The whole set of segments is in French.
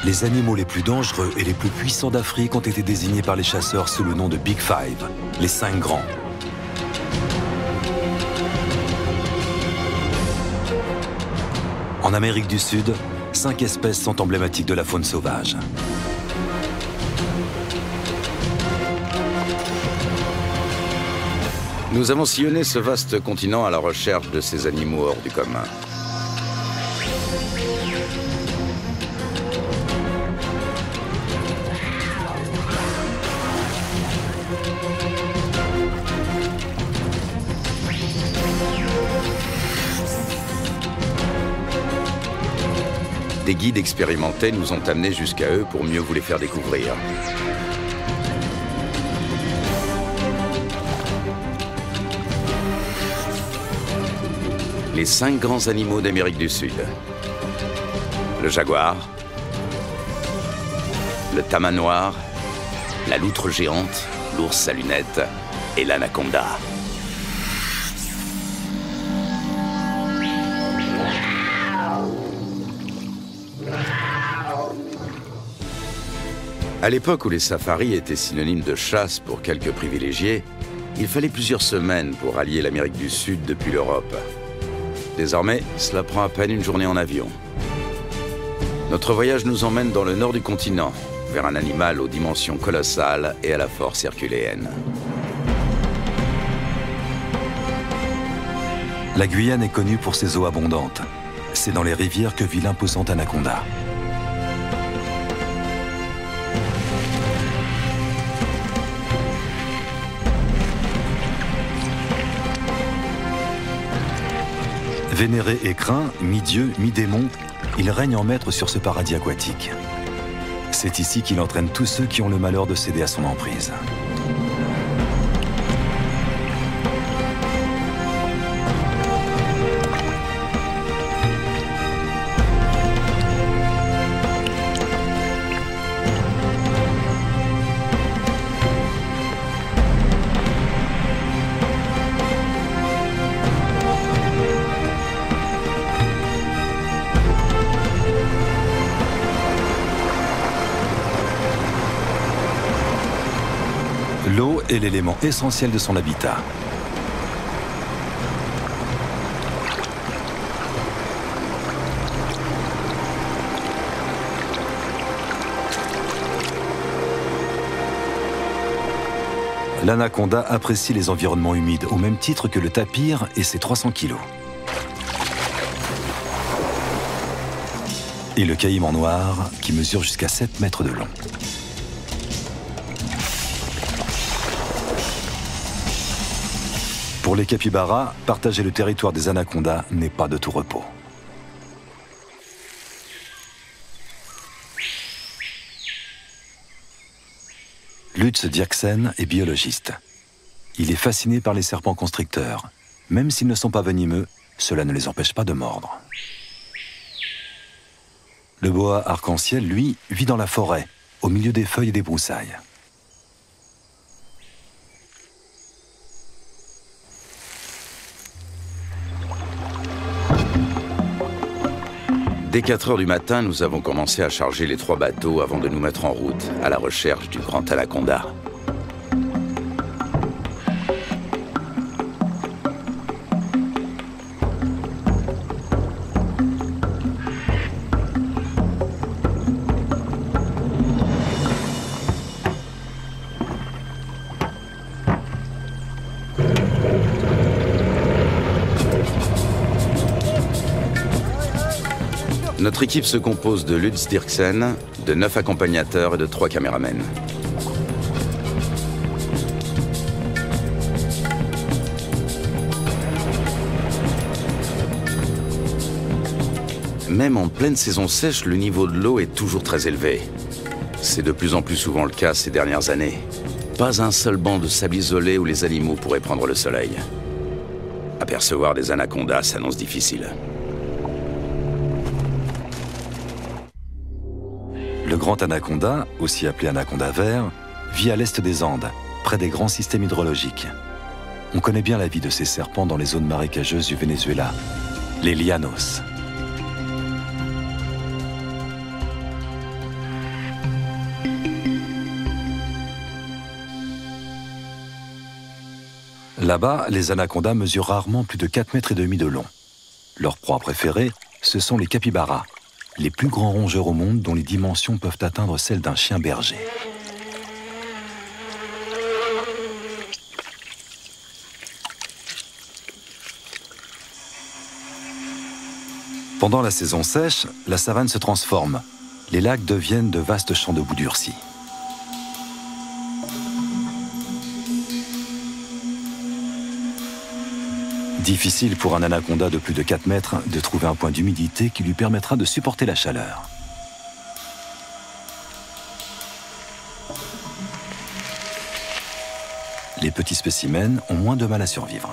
Les animaux les plus dangereux et les plus puissants d'Afrique ont été désignés par les chasseurs sous le nom de Big Five, les 5 grands. En Amérique du Sud, 5 espèces sont emblématiques de la faune sauvage. Nous avons sillonné ce vaste continent à la recherche de ces animaux hors du commun. Des guides expérimentés nous ont amenés jusqu'à eux pour mieux vous les faire découvrir. Les 5 grands animaux d'Amérique du Sud. Le jaguar, le tama noir, la loutre géante, l'ours à lunettes et l'anaconda. À l'époque où les safaris étaient synonymes de chasse pour quelques privilégiés, il fallait plusieurs semaines pour rallier l'Amérique du Sud depuis l'Europe. Désormais, cela prend à peine une journée en avion. Notre voyage nous emmène dans le nord du continent, vers un animal aux dimensions colossales et à la force herculéenne. La Guyane est connue pour ses eaux abondantes. C'est dans les rivières que vit l'imposante anaconda. Vénéré et craint, mi-dieu, mi-démon, il règne en maître sur ce paradis aquatique. C'est ici qu'il entraîne tous ceux qui ont le malheur de céder à son emprise. L'eau est l'élément essentiel de son habitat. L'anaconda apprécie les environnements humides au même titre que le tapir et ses 300 kilos. Et le caïman noir qui mesure jusqu'à 7 mètres de long. Pour les capybaras, partager le territoire des anacondas n'est pas de tout repos. Lutz Dirksen est biologiste. Il est fasciné par les serpents constricteurs. Même s'ils ne sont pas venimeux, cela ne les empêche pas de mordre. Le boa arc-en-ciel, lui, vit dans la forêt, au milieu des feuilles et des broussailles. Dès 4 heures du matin, nous avons commencé à charger les 3 bateaux avant de nous mettre en route à la recherche du grand anaconda. Notre équipe se compose de Lutz Dirksen, de 9 accompagnateurs et de 3 caméramens. Même en pleine saison sèche, le niveau de l'eau est toujours très élevé. C'est de plus en plus souvent le cas ces dernières années. Pas un seul banc de sable isolé où les animaux pourraient prendre le soleil. Apercevoir des anacondas s'annonce difficile. Le grand anaconda, aussi appelé anaconda vert, vit à l'est des Andes, près des grands systèmes hydrologiques. On connaît bien la vie de ces serpents dans les zones marécageuses du Venezuela, les llanos. Là-bas, les anacondas mesurent rarement plus de 4,5 mètres de long. Leur proie préférée, ce sont les capybaras, les plus grands rongeurs au monde dont les dimensions peuvent atteindre celles d'un chien berger. Pendant la saison sèche, la savane se transforme. Les lacs deviennent de vastes champs de boue durcie. Difficile pour un anaconda de plus de 4 mètres de trouver un point d'humidité qui lui permettra de supporter la chaleur. Les petits spécimens ont moins de mal à survivre.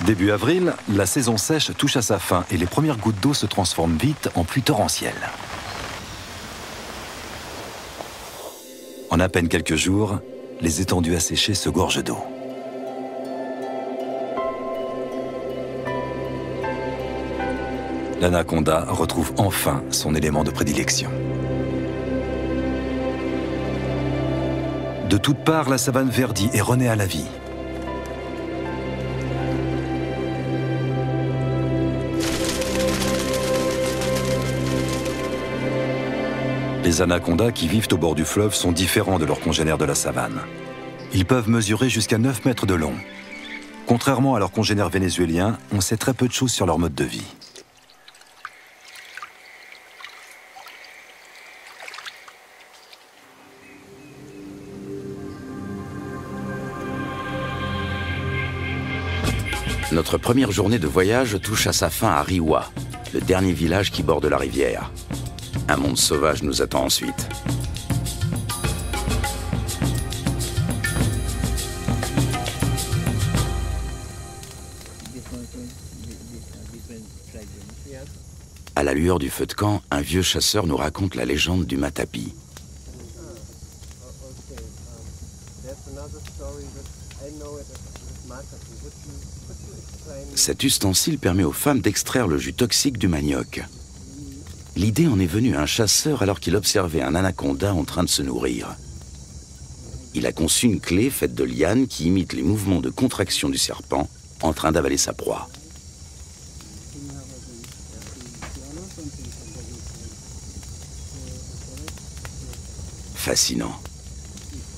Début avril, la saison sèche touche à sa fin et les premières gouttes d'eau se transforment vite en pluie torrentielle. En à peine quelques jours, les étendues asséchées se gorgent d'eau. L'anaconda retrouve enfin son élément de prédilection. De toutes parts, la savane verdit et renaît à la vie. Les anacondas qui vivent au bord du fleuve sont différents de leurs congénères de la savane. Ils peuvent mesurer jusqu'à 9 mètres de long. Contrairement à leurs congénères vénézuéliens, on sait très peu de choses sur leur mode de vie. Notre première journée de voyage touche à sa fin à Riwa, le dernier village qui borde la rivière. Un monde sauvage nous attend ensuite. À la lueur du feu de camp, un vieux chasseur nous raconte la légende du matapi. Cet ustensile permet aux femmes d'extraire le jus toxique du manioc. L'idée en est venue à un chasseur alors qu'il observait un anaconda en train de se nourrir. Il a conçu une clé faite de lianes qui imite les mouvements de contraction du serpent en train d'avaler sa proie. Fascinant.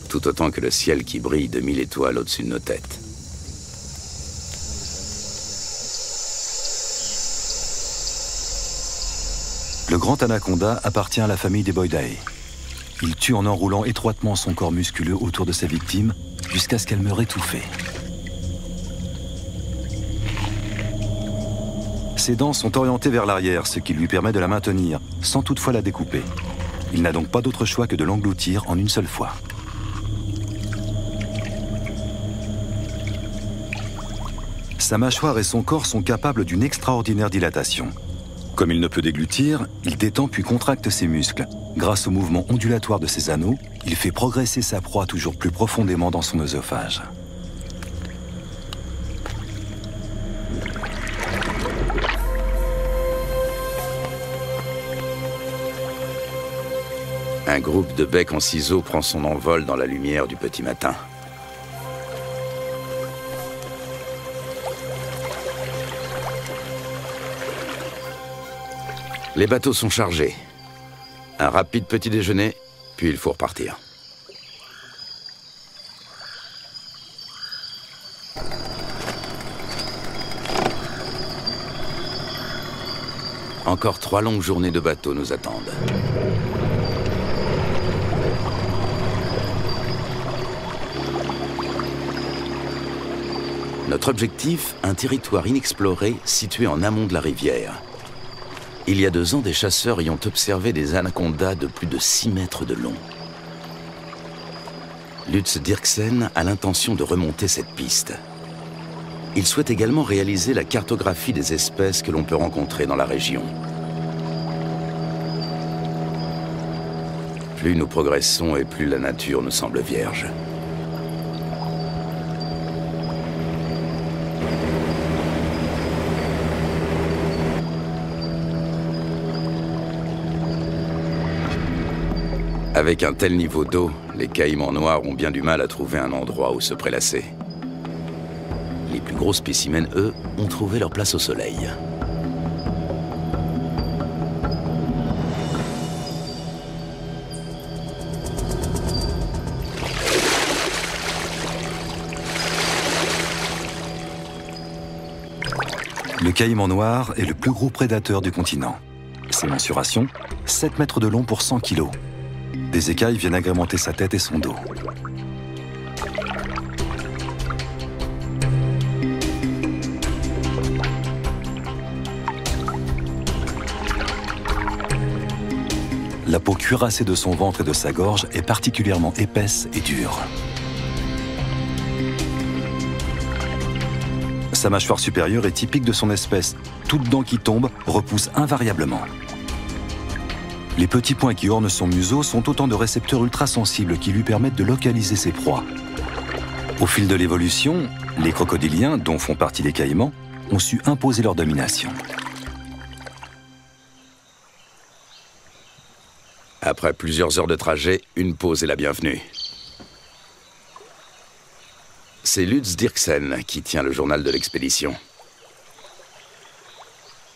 Tout autant que le ciel qui brille de 1000 étoiles au-dessus de nos têtes. Le grand anaconda appartient à la famille des Boidae. Il tue en enroulant étroitement son corps musculeux autour de sa victime jusqu'à ce qu'elle meure étouffée. Ses dents sont orientées vers l'arrière, ce qui lui permet de la maintenir, sans toutefois la découper. Il n'a donc pas d'autre choix que de l'engloutir en une seule fois. Sa mâchoire et son corps sont capables d'une extraordinaire dilatation. Comme il ne peut déglutir, il détend puis contracte ses muscles. Grâce au mouvement ondulatoire de ses anneaux, il fait progresser sa proie toujours plus profondément dans son œsophage. Un groupe de becs en ciseaux prend son envol dans la lumière du petit matin. Les bateaux sont chargés. Un rapide petit déjeuner, puis il faut repartir. Encore 3 longues journées de bateau nous attendent. Notre objectif, un territoire inexploré situé en amont de la rivière. Il y a 2 ans, des chasseurs y ont observé des anacondas de plus de 6 mètres de long. Lutz Dirksen a l'intention de remonter cette piste. Il souhaite également réaliser la cartographie des espèces que l'on peut rencontrer dans la région. Plus nous progressons et plus la nature nous semble vierge. Avec un tel niveau d'eau, les caïmans noirs ont bien du mal à trouver un endroit où se prélasser. Les plus gros spécimens, eux, ont trouvé leur place au soleil. Le caïman noir est le plus gros prédateur du continent. Ses mensurations, 7 mètres de long pour 100 kilos. Des écailles viennent agrémenter sa tête et son dos. La peau cuirassée de son ventre et de sa gorge est particulièrement épaisse et dure. Sa mâchoire supérieure est typique de son espèce. Toute dent qui tombe repousse invariablement. Les petits points qui ornent son museau sont autant de récepteurs ultrasensibles qui lui permettent de localiser ses proies. Au fil de l'évolution, les crocodiliens, dont font partie les caïmans, ont su imposer leur domination. Après plusieurs heures de trajet, une pause est la bienvenue. C'est Lutz Dirksen qui tient le journal de l'expédition.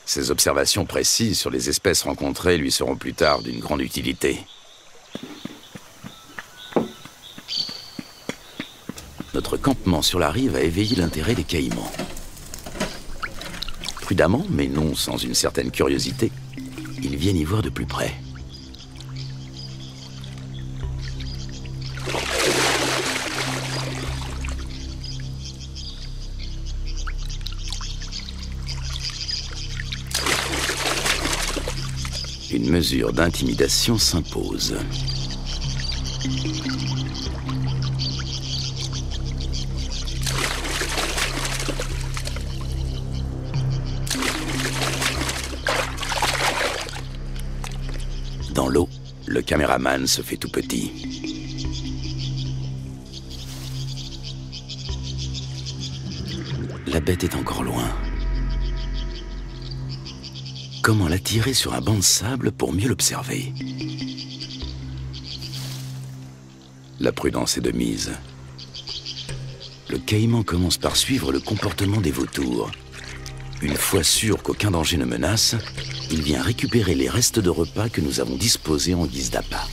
Ses observations précises sur les espèces rencontrées lui seront plus tard d'une grande utilité. Notre campement sur la rive a éveillé l'intérêt des caïmans. Prudemment, mais non sans une certaine curiosité, ils viennent y voir de plus près. Une mesure d'intimidation s'impose. Dans l'eau, le caméraman se fait tout petit. La bête est encore loin. Comment l'attirer sur un banc de sable pour mieux l'observer? La prudence est de mise. Le caïman commence par suivre le comportement des vautours. Une fois sûr qu'aucun danger ne menace, il vient récupérer les restes de repas que nous avons disposés en guise d'appât.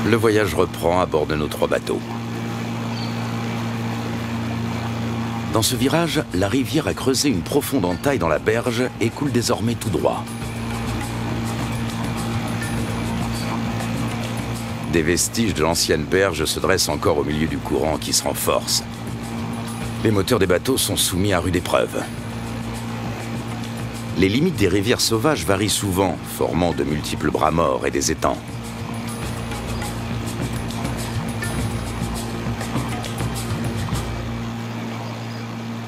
Le voyage reprend à bord de nos 3 bateaux. Dans ce virage, la rivière a creusé une profonde entaille dans la berge et coule désormais tout droit. Des vestiges de l'ancienne berge se dressent encore au milieu du courant qui se renforce. Les moteurs des bateaux sont soumis à rude épreuve. Les limites des rivières sauvages varient souvent, formant de multiples bras morts et des étangs.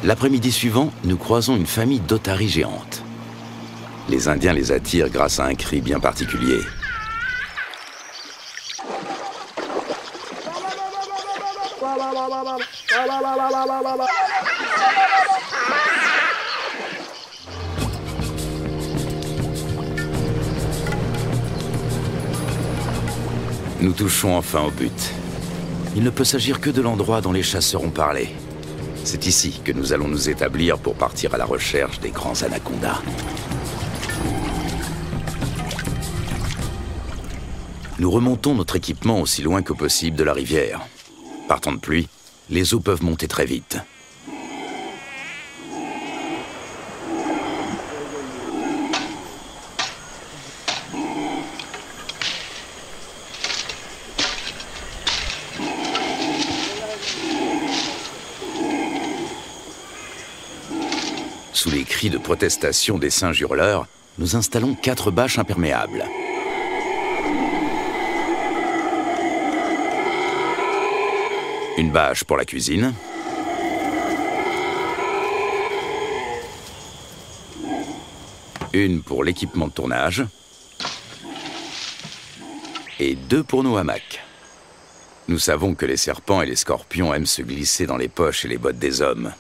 L'après-midi suivant, nous croisons une famille d'otaries géantes. Les Indiens les attirent grâce à un cri bien particulier. Nous touchons enfin au but. Il ne peut s'agir que de l'endroit dont les chasseurs ont parlé. C'est ici que nous allons nous établir pour partir à la recherche des grands anacondas. Nous remontons notre équipement aussi loin que possible de la rivière. Par temps de pluie, les eaux peuvent monter très vite. Sous les cris de protestation des singes hurleurs, nous installons 4 bâches imperméables. Une bâche pour la cuisine. Une pour l'équipement de tournage. Et 2 pour nos hamacs. Nous savons que les serpents et les scorpions aiment se glisser dans les poches et les bottes des hommes.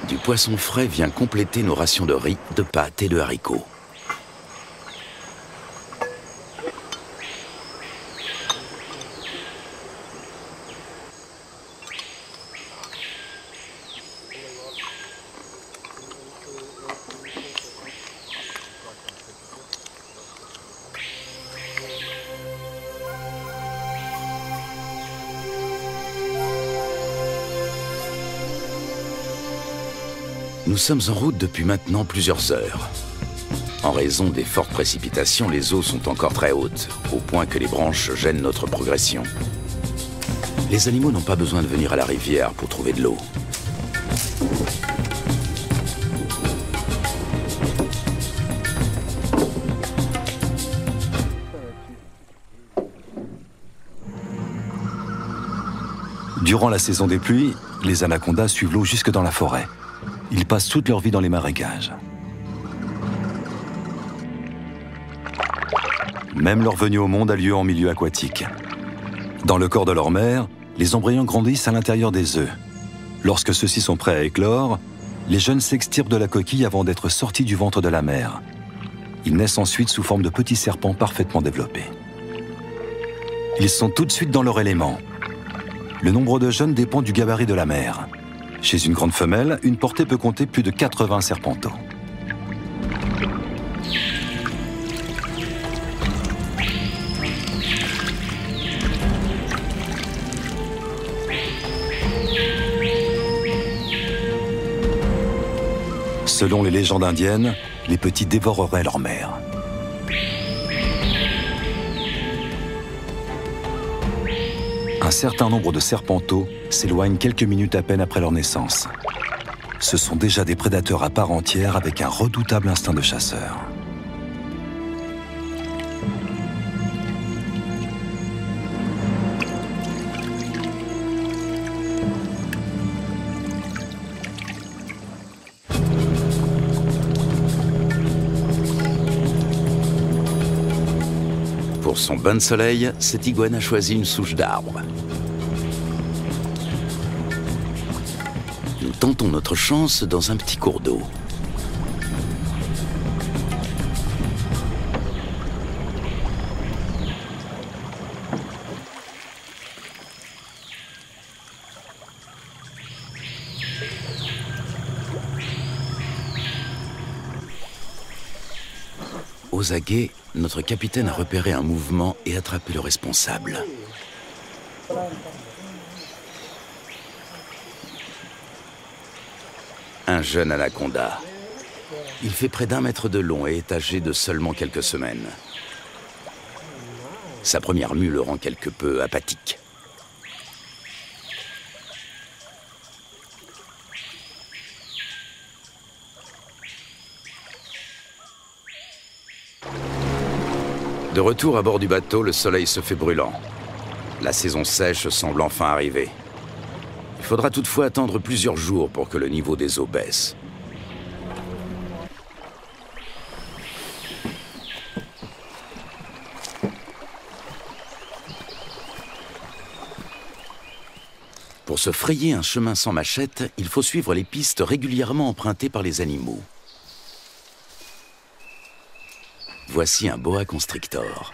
Du poisson frais vient compléter nos rations de riz, de pâtes et de haricots. Nous sommes en route depuis maintenant plusieurs heures. En raison des fortes précipitations, les eaux sont encore très hautes, au point que les branches gênent notre progression. Les animaux n'ont pas besoin de venir à la rivière pour trouver de l'eau. Durant la saison des pluies, les anacondas suivent l'eau jusque dans la forêt. Ils passent toute leur vie dans les marécages. Même leur venue au monde a lieu en milieu aquatique. Dans le corps de leur mère, les embryons grandissent à l'intérieur des œufs. Lorsque ceux-ci sont prêts à éclore, les jeunes s'extirpent de la coquille avant d'être sortis du ventre de la mère. Ils naissent ensuite sous forme de petits serpents parfaitement développés. Ils sont tout de suite dans leur élément. Le nombre de jeunes dépend du gabarit de la mère. Chez une grande femelle, une portée peut compter plus de 80 serpenteaux. Selon les légendes indiennes, les petits dévoreraient leur mère. Un certain nombre de serpenteaux s'éloignent quelques minutes à peine après leur naissance. Ce sont déjà des prédateurs à part entière avec un redoutable instinct de chasseur. Pour son bain de soleil, cette iguane a choisi une souche d'arbre. Nous tentons notre chance dans un petit cours d'eau. Aux aguets, notre capitaine a repéré un mouvement et attrapé le responsable. Un jeune anaconda. Il fait près d'1 mètre de long et est âgé de seulement quelques semaines. Sa première mue le rend quelque peu apathique. De retour à bord du bateau, le soleil se fait brûlant. La saison sèche semble enfin arriver. Il faudra toutefois attendre plusieurs jours pour que le niveau des eaux baisse. Pour se frayer un chemin sans machette, il faut suivre les pistes régulièrement empruntées par les animaux. Voici un boa constrictor.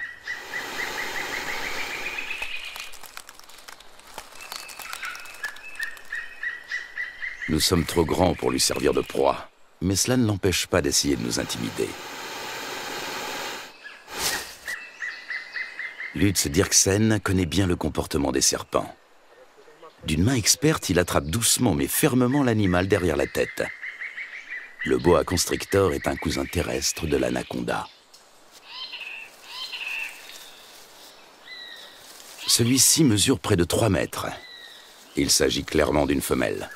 Nous sommes trop grands pour lui servir de proie, mais cela ne l'empêche pas d'essayer de nous intimider. Lutz Dirksen connaît bien le comportement des serpents. D'une main experte, il attrape doucement mais fermement l'animal derrière la tête. Le boa constrictor est un cousin terrestre de l'anaconda. Celui-ci mesure près de 3 mètres. Il s'agit clairement d'une femelle.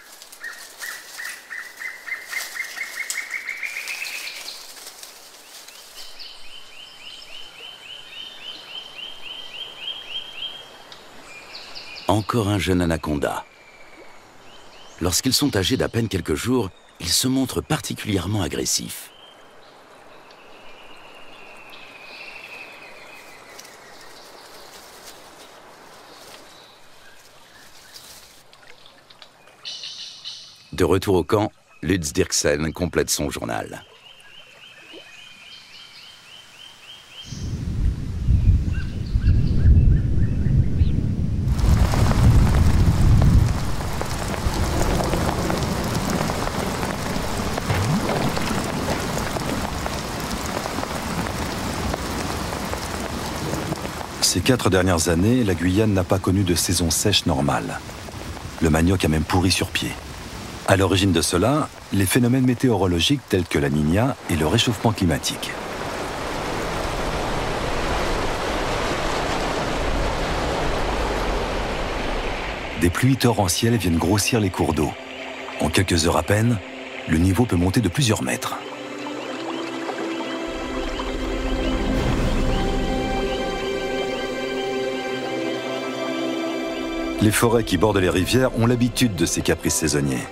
encore un jeune anaconda. Lorsqu'ils sont âgés d'à peine quelques jours, ils se montrent particulièrement agressifs. De retour au camp, Lutz Dirksen complète son journal. Ces 4 dernières années, la Guyane n'a pas connu de saison sèche normale. Le manioc a même pourri sur pied. À l'origine de cela, les phénomènes météorologiques tels que la Niña et le réchauffement climatique. Des pluies torrentielles viennent grossir les cours d'eau. En quelques heures à peine, le niveau peut monter de plusieurs mètres. Les forêts qui bordent les rivières ont l'habitude de ces caprices saisonniers.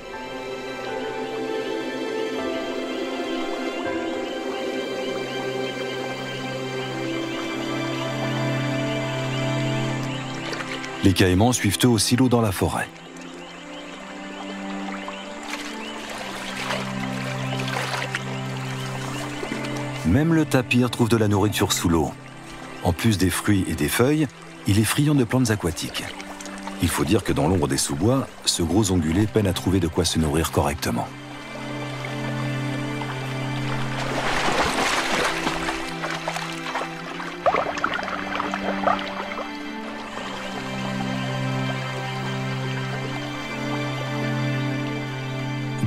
Les caïmans suivent eux aussi l'eau dans la forêt. Même le tapir trouve de la nourriture sous l'eau. En plus des fruits et des feuilles, il est friand de plantes aquatiques. Il faut dire que dans l'ombre des sous-bois, ce gros ongulé peine à trouver de quoi se nourrir correctement.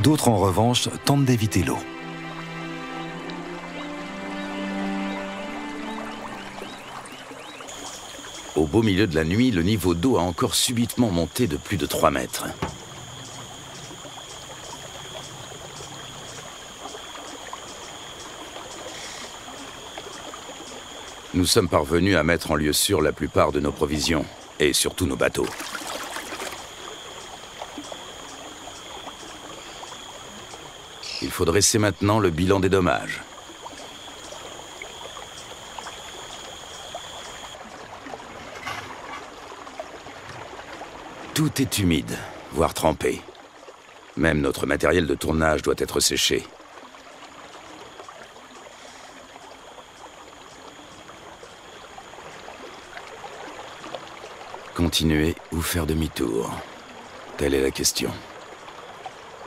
D'autres, en revanche, tentent d'éviter l'eau. Au beau milieu de la nuit, le niveau d'eau a encore subitement monté de plus de 3 mètres. Nous sommes parvenus à mettre en lieu sûr la plupart de nos provisions, et surtout nos bateaux. Il faut dresser maintenant le bilan des dommages. Tout est humide, voire trempé. Même notre matériel de tournage doit être séché. Continuer ou faire demi-tour? Telle est la question.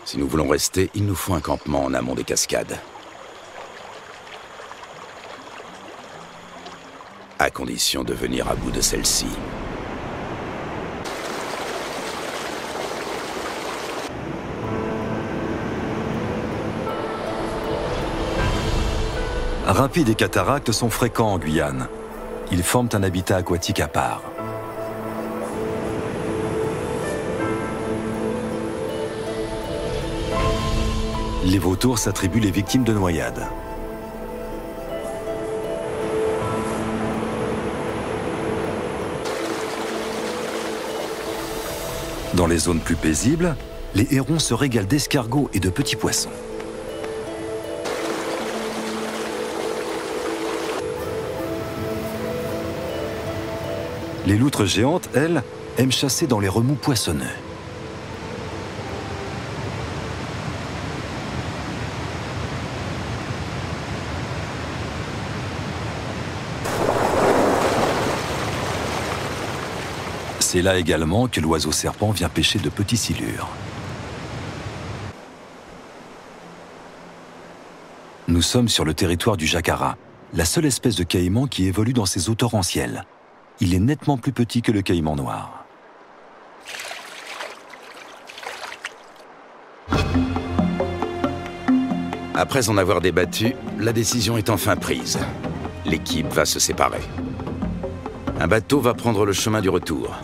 Si nous voulons rester, il nous faut un campement en amont des cascades. À condition de venir à bout de celle-ci. Rapides et cataractes sont fréquents en Guyane. Ils forment un habitat aquatique à part. Les vautours s'attribuent les victimes de noyades. Dans les zones plus paisibles, les hérons se régalent d'escargots et de petits poissons. Les loutres géantes, elles, aiment chasser dans les remous poissonneux. C'est là également que l'oiseau serpent vient pêcher de petits silures. Nous sommes sur le territoire du jacara, la seule espèce de caïman qui évolue dans ces eaux torrentielles. Il est nettement plus petit que le caïman noir. Après en avoir débattu, la décision est enfin prise. L'équipe va se séparer. Un bateau va prendre le chemin du retour.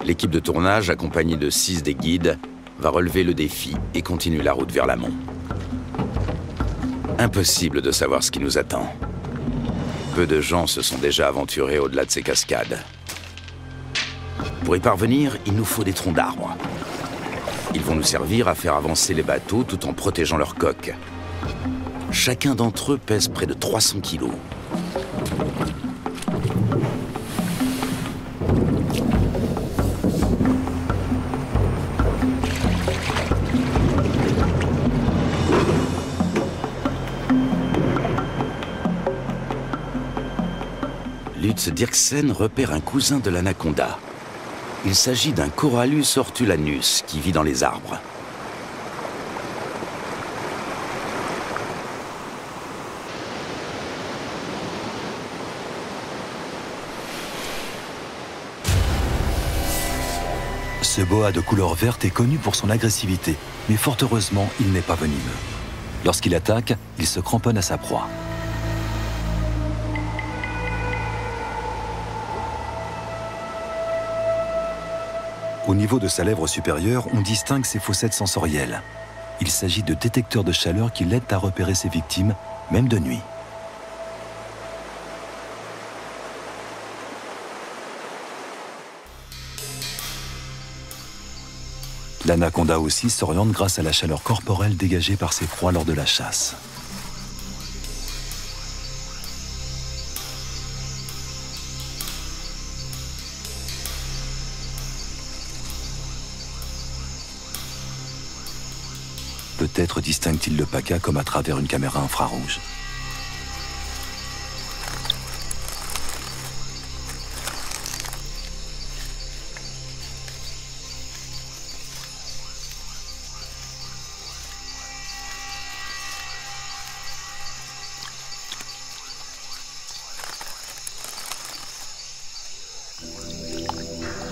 L'équipe de tournage, accompagnée de 6 des guides, va relever le défi et continue la route vers l'amont. Impossible de savoir ce qui nous attend. Peu de gens se sont déjà aventurés au-delà de ces cascades. Pour y parvenir, il nous faut des troncs d'arbres. Ils vont nous servir à faire avancer les bateaux tout en protégeant leur coque. Chacun d'entre eux pèse près de 300 kilos. Lutz Dirksen repère un cousin de l'anaconda. Il s'agit d'un Corallus hortulanus qui vit dans les arbres. Ce boa de couleur verte est connu pour son agressivité, mais fort heureusement, il n'est pas venimeux. Lorsqu'il attaque, il se cramponne à sa proie. Au niveau de sa lèvre supérieure, on distingue ses fossettes sensorielles. Il s'agit de détecteurs de chaleur qui l'aident à repérer ses victimes, même de nuit. L'anaconda aussi s'oriente grâce à la chaleur corporelle dégagée par ses proies lors de la chasse. Peut-être distingue-t-il le paca comme à travers une caméra infrarouge.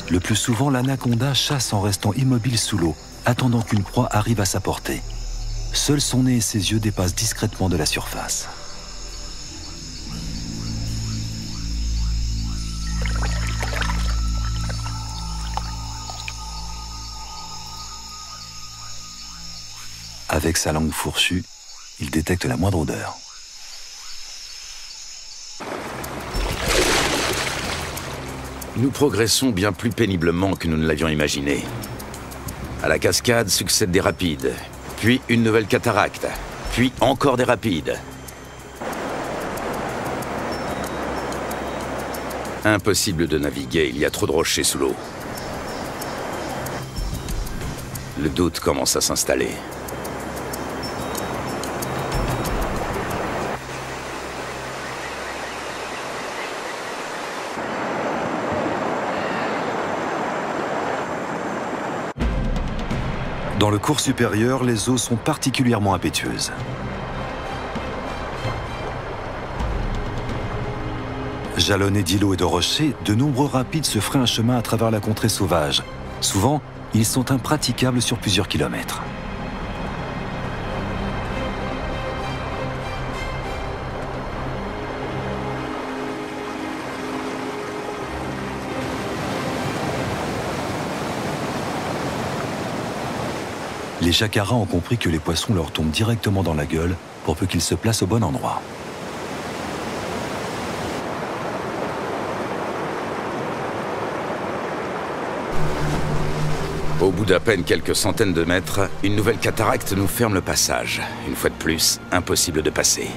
Le plus souvent, l'anaconda chasse en restant immobile sous l'eau, attendant qu'une proie arrive à sa portée. Seul son nez et ses yeux dépassent discrètement de la surface. Avec sa langue fourchue, il détecte la moindre odeur. Nous progressons bien plus péniblement que nous ne l'avions imaginé. À la cascade succèdent des rapides, puis une nouvelle cataracte, puis encore des rapides. Impossible de naviguer, il y a trop de rochers sous l'eau. Le doute commence à s'installer. Dans le cours supérieur, les eaux sont particulièrement impétueuses. Jalonnés d'îlots et de rochers, de nombreux rapides se fraient un chemin à travers la contrée sauvage. Souvent, ils sont impraticables sur plusieurs kilomètres. Les jacaras ont compris que les poissons leur tombent directement dans la gueule pour peu qu'ils se placent au bon endroit. Au bout d'à peine quelques centaines de mètres, une nouvelle cataracte nous ferme le passage. Une fois de plus, impossible de passer.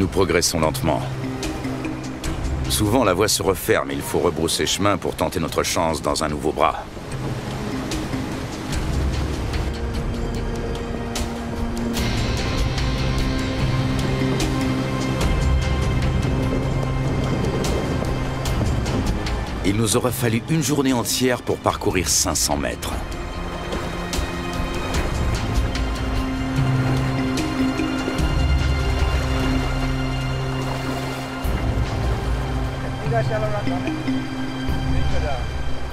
Nous progressons lentement. Souvent, la voie se referme et il faut rebrousser chemin pour tenter notre chance dans un nouveau bras. Il nous aurait fallu une journée entière pour parcourir 500 mètres.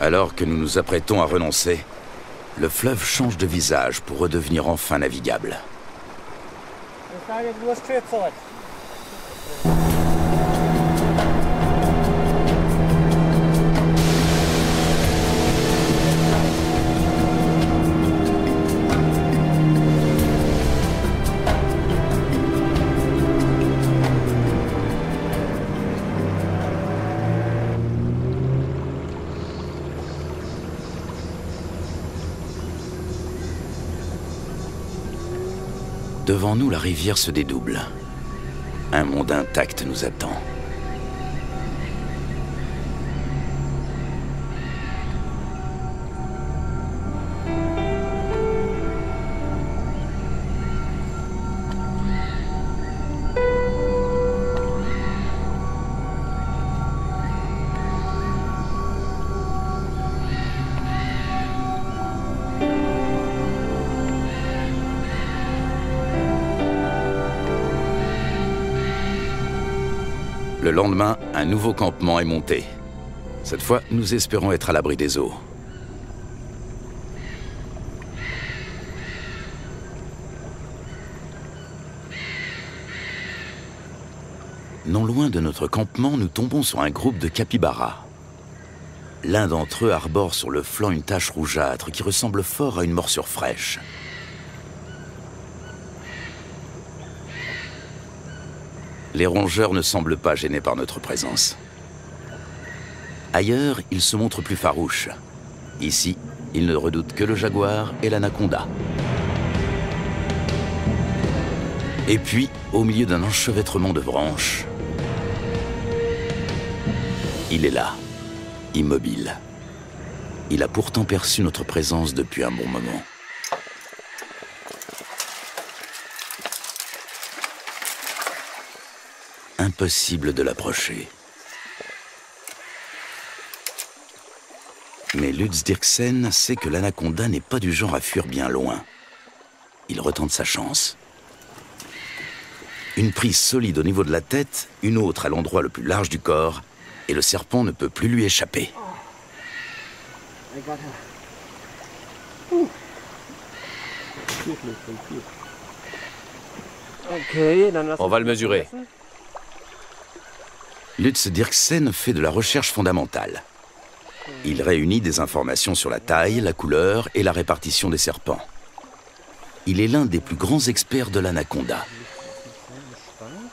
Alors que nous nous apprêtons à renoncer, le fleuve change de visage pour redevenir enfin navigable. Devant nous, la rivière se dédouble. Un monde intact nous attend. Le lendemain, un nouveau campement est monté. Cette fois, nous espérons être à l'abri des eaux. Non loin de notre campement, nous tombons sur un groupe de capybaras. L'un d'entre eux arbore sur le flanc une tache rougeâtre qui ressemble fort à une morsure fraîche. Les rongeurs ne semblent pas gênés par notre présence. Ailleurs, ils se montrent plus farouches. Ici, ils ne redoutent que le jaguar et l'anaconda. Et puis, au milieu d'un enchevêtrement de branches, il est là, immobile. Il a pourtant perçu notre présence depuis un bon moment. Impossible de l'approcher. Mais Lutz Dirksen sait que l'anaconda n'est pas du genre à fuir bien loin. Il retente sa chance. Une prise solide au niveau de la tête, une autre à l'endroit le plus large du corps, et le serpent ne peut plus lui échapper. On va le mesurer. Lutz Dirksen fait de la recherche fondamentale. Il réunit des informations sur la taille, la couleur et la répartition des serpents. Il est l'un des plus grands experts de l'anaconda.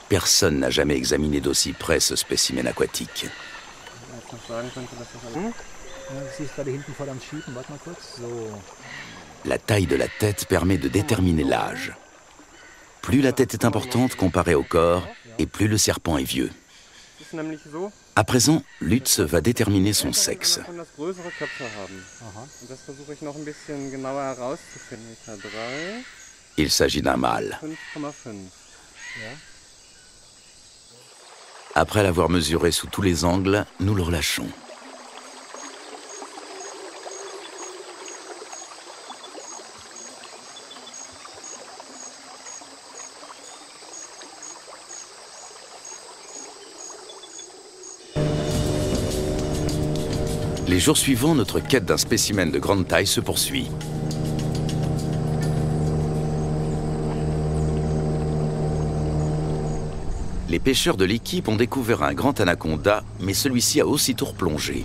Personne n'a jamais examiné d'aussi près ce spécimen aquatique. La taille de la tête permet de déterminer l'âge. Plus la tête est importante comparée au corps, et plus le serpent est vieux. À présent, Lutz va déterminer son sexe. Il s'agit d'un mâle. Après l'avoir mesuré sous tous les angles, nous le relâchons. Les jours suivants, notre quête d'un spécimen de grande taille se poursuit. Les pêcheurs de l'équipe ont découvert un grand anaconda, mais celui-ci a aussitôt replongé.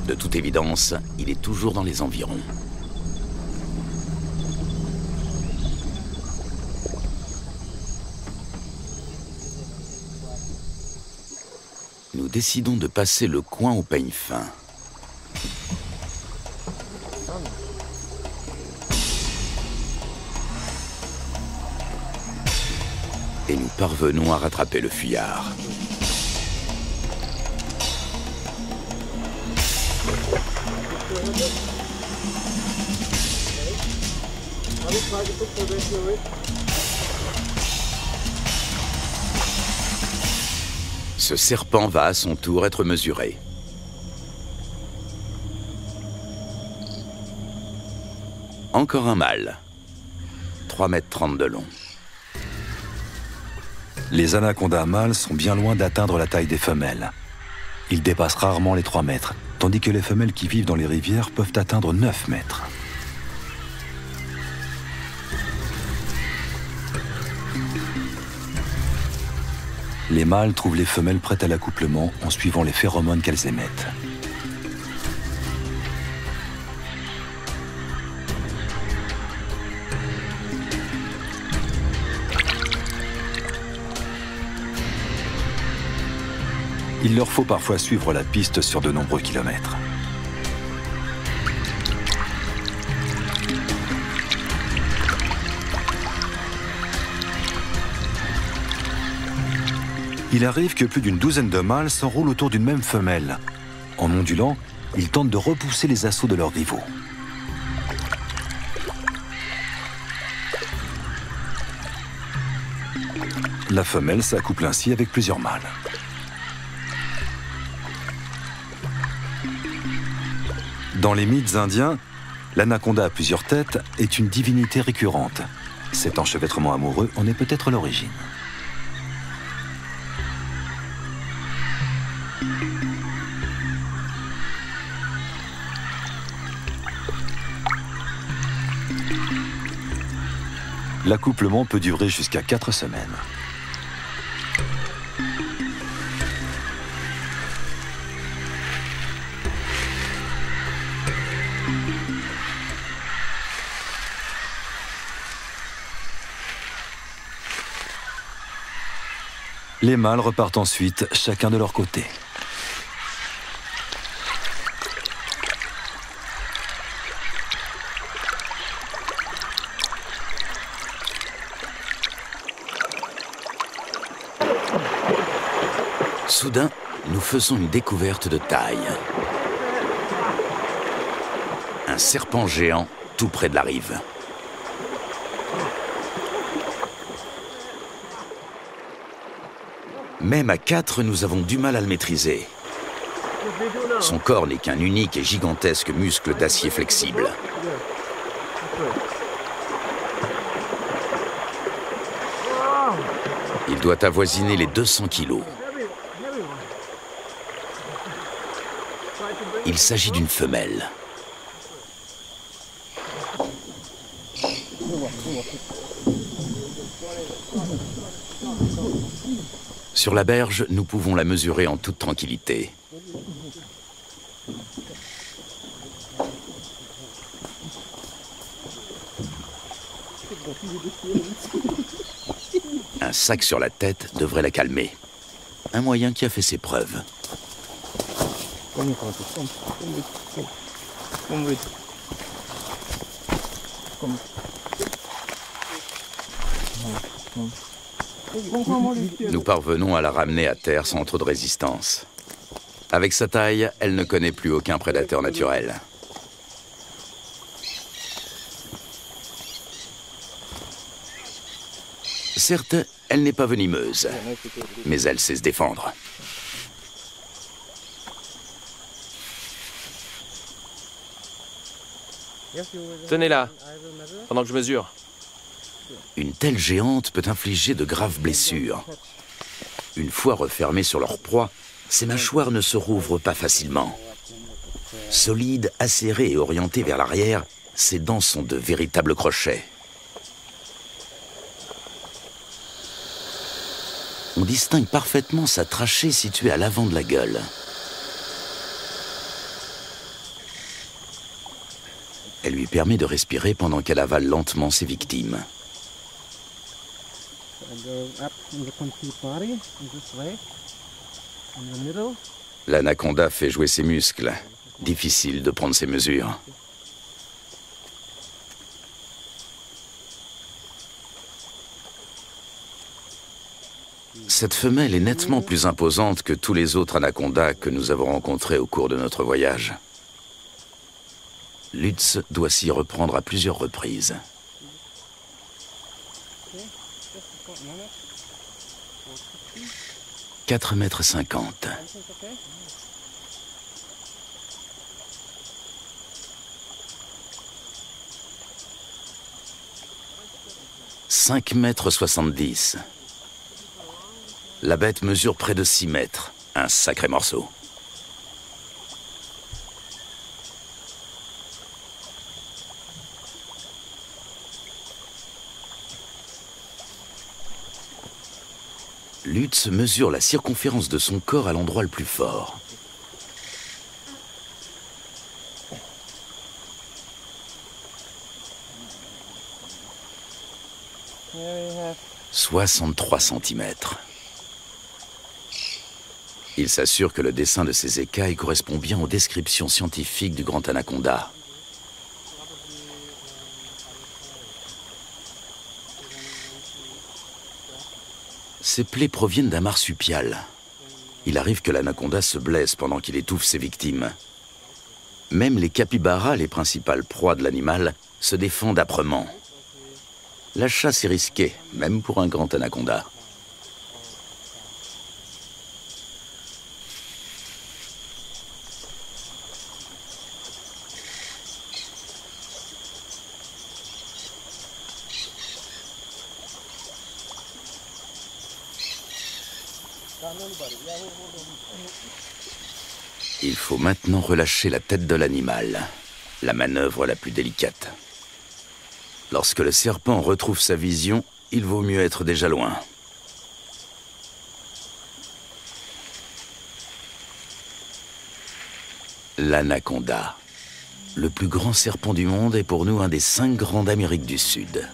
De toute évidence, il est toujours dans les environs. Nous décidons de passer le coin au peigne fin. Et nous parvenons à rattraper le fuyard. Ce serpent va à son tour être mesuré. Encore un mâle. 3,30 m de long. Les anacondas mâles sont bien loin d'atteindre la taille des femelles. Ils dépassent rarement les 3 mètres, tandis que les femelles qui vivent dans les rivières peuvent atteindre 9 mètres. Les mâles trouvent les femelles prêtes à l'accouplement en suivant les phéromones qu'elles émettent. Il leur faut parfois suivre la piste sur de nombreux kilomètres. Il arrive que plus d'une douzaine de mâles s'enroulent autour d'une même femelle. En ondulant, ils tentent de repousser les assauts de leurs rivaux. La femelle s'accouple ainsi avec plusieurs mâles. Dans les mythes indiens, l'anaconda à plusieurs têtes est une divinité récurrente. Cet enchevêtrement amoureux en est peut-être l'origine. L'accouplement peut durer jusqu'à 4 semaines. Les mâles repartent ensuite, chacun de leur côté. Soudain, nous faisons une découverte de taille. Un serpent géant tout près de la rive. Même à 4, nous avons du mal à le maîtriser. Son corps n'est qu'un unique et gigantesque muscle d'acier flexible. Il doit avoisiner les 200 kilos. Il s'agit d'une femelle. Sur la berge, nous pouvons la mesurer en toute tranquillité. Un sac sur la tête devrait la calmer. Un moyen qui a fait ses preuves. Nous parvenons à la ramener à terre sans trop de résistance. Avec sa taille, elle ne connaît plus aucun prédateur naturel. Certes, elle n'est pas venimeuse, mais elle sait se défendre. Tenez-la, pendant que je mesure. Une telle géante peut infliger de graves blessures. Une fois refermées sur leur proie, ces mâchoires ne se rouvrent pas facilement. Solides, acérées et orientées vers l'arrière, ses dents sont de véritables crochets. On distingue parfaitement sa trachée située à l'avant de la gueule. Elle lui permet de respirer pendant qu'elle avale lentement ses victimes. L'anaconda fait jouer ses muscles. Difficile de prendre ses mesures. Cette femelle est nettement plus imposante que tous les autres anacondas que nous avons rencontrés au cours de notre voyage. Lutz doit s'y reprendre à plusieurs reprises. « 4,50 m. « 5,70 m. La bête mesure près de 6 mètres. Un sacré morceau. Lutz mesure la circonférence de son corps à l'endroit le plus fort. « 63 cm. Il s'assure que le dessin de ses écailles correspond bien aux descriptions scientifiques du grand anaconda. Ces plaies proviennent d'un marsupial. Il arrive que l'anaconda se blesse pendant qu'il étouffe ses victimes. Même les capybaras, les principales proies de l'animal, se défendent âprement. La chasse est risquée, même pour un grand anaconda. Il faut maintenant relâcher la tête de l'animal, la manœuvre la plus délicate. Lorsque le serpent retrouve sa vision, il vaut mieux être déjà loin. L'anaconda, le plus grand serpent du monde, est pour nous un des 5 grands d'Amérique du Sud.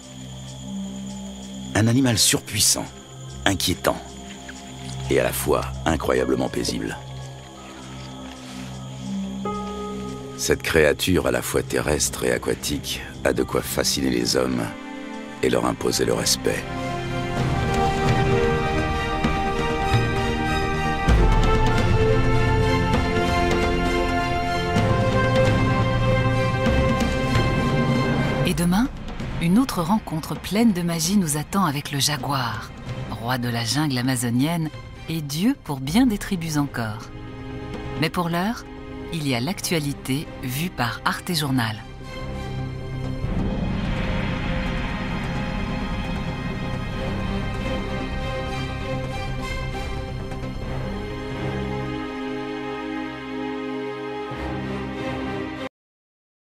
Un animal surpuissant, inquiétant et à la fois incroyablement paisible. Cette créature à la fois terrestre et aquatique a de quoi fasciner les hommes et leur imposer le respect. Et demain, une autre rencontre pleine de magie nous attend avec le jaguar, roi de la jungle amazonienne et dieu pour bien des tribus encore. Mais pour l'heure, il y a l'actualité vue par Arte Journal.